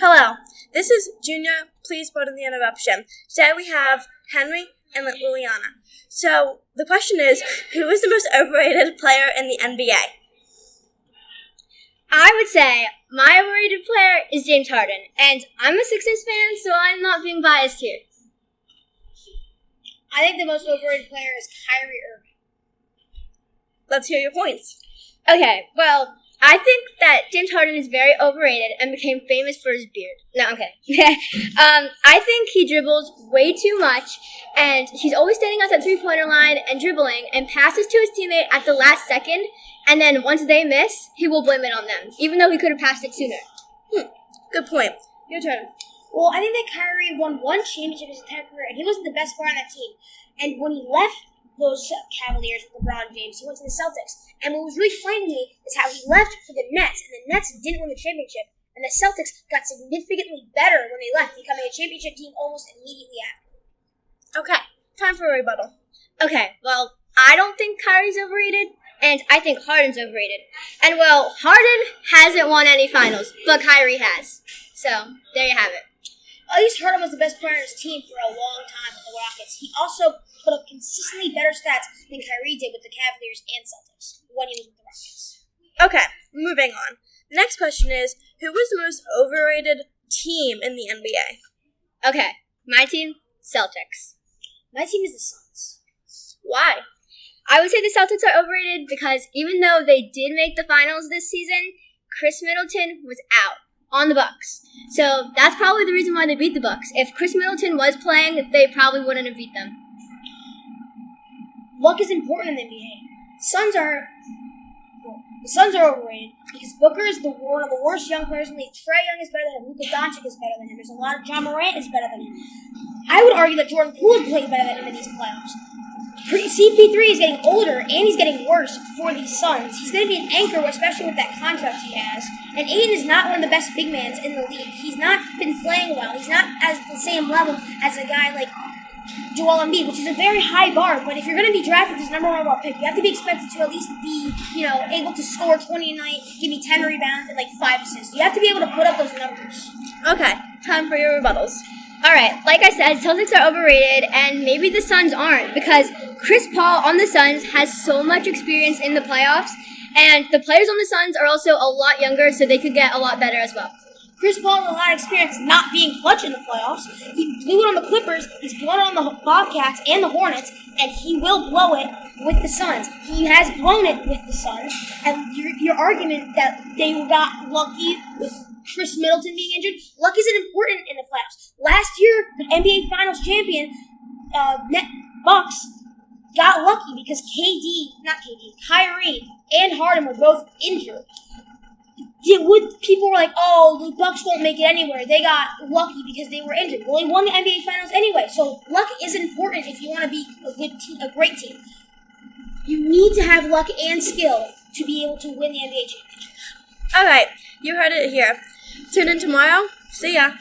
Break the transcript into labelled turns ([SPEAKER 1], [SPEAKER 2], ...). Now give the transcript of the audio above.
[SPEAKER 1] Hello, this is Junior. Please pardon the interruption. Today we have Henry and Liliana. So the question is, who is the most overrated player in the NBA?
[SPEAKER 2] I would say my overrated player is James Harden, and I'm a Sixers fan, so I'm not being biased here.
[SPEAKER 3] I think the most overrated player is Kyrie Irving.
[SPEAKER 1] Let's hear your points.
[SPEAKER 2] Okay, well, I think that James Harden is very overrated and became famous for his beard. No, I'm kidding. I think he dribbles way too much, and he's always standing at that three-pointer line and dribbling and passes to his teammate at the last second, and then once they miss, he will blame it on them, even though he could have passed it sooner.
[SPEAKER 1] Good point. Your turn.
[SPEAKER 3] Well, I think that Kyrie won one championship in his entire career, and he wasn't the best player on that team. And when he left those Cavaliers with LeBron James, he went to the Celtics. And what was really frightening me is how he left for the Nets, and the Nets didn't win the championship. And the Celtics got significantly better when they left, becoming a championship team almost immediately after.
[SPEAKER 1] Okay, time for a rebuttal.
[SPEAKER 2] Okay, well, I don't think Kyrie's overrated, and I think Harden's overrated. And, well, Harden hasn't won any finals, but Kyrie has. So, there you have it.
[SPEAKER 3] At least Harden was the best player on his team for a long time with the Rockets. He also put up consistently better stats than Kyrie did with the Cavaliers and Celtics when he was with the Rockets.
[SPEAKER 1] Okay, moving on. The next question is, who was the most overrated team in the NBA?
[SPEAKER 2] Okay, my team, Celtics.
[SPEAKER 3] My team is the Suns.
[SPEAKER 1] Why?
[SPEAKER 2] I would say the Celtics are overrated because even though they did make the finals this season, Chris Middleton was out on the Bucks. So that's probably the reason why they beat the Bucks. If Chris Middleton was playing, they probably wouldn't have beat them.
[SPEAKER 3] Luck is important in the NBA. The Suns are overrated because Booker is one of the worst young players in the league. Trae Young is better than him. Luka Doncic is better than him. There's a lot of John Morant is better than him. I would argue that Jordan Poole is playing better than him in these playoffs. CP3 is getting older and he's getting worse for these Suns. He's going to be an anchor, especially with that contract he has. And Aiden is not one of the best big mans in the league. He's not been playing well. He's not at the same level as a guy like Joel Embiid, which is a very high bar. But if you're going to be drafted as number one overall pick, you have to be expected to at least be, able to score 20 a night, give me 10 rebounds, and 5 assists. You have to be able to put up those numbers.
[SPEAKER 1] Okay, time for your rebuttals.
[SPEAKER 2] Alright, like I said, Celtics are overrated, and maybe the Suns aren't, because Chris Paul on the Suns has so much experience in the playoffs, and the players on the Suns are also a lot younger, so they could get a lot better as well.
[SPEAKER 3] Chris Paul has a lot of experience not being clutch in the playoffs. He blew it on the Clippers, he's blown it on the Bobcats and the Hornets, and he will blow it with the Suns. He has blown it with the Suns, and your argument that they got lucky with Chris Middleton being injured, luck isn't important in the playoffs. Last year, the NBA Finals champion, Bucks, got lucky because Kyrie and Harden were both injured. People were like, oh, the Bucks won't make it anywhere. They got lucky because they were injured. Well, they won the NBA Finals anyway, so luck is important if you want to be a great team. You need to have luck and skill to be able to win the NBA championship.
[SPEAKER 1] Alright, you heard it here. Tune in tomorrow. See ya.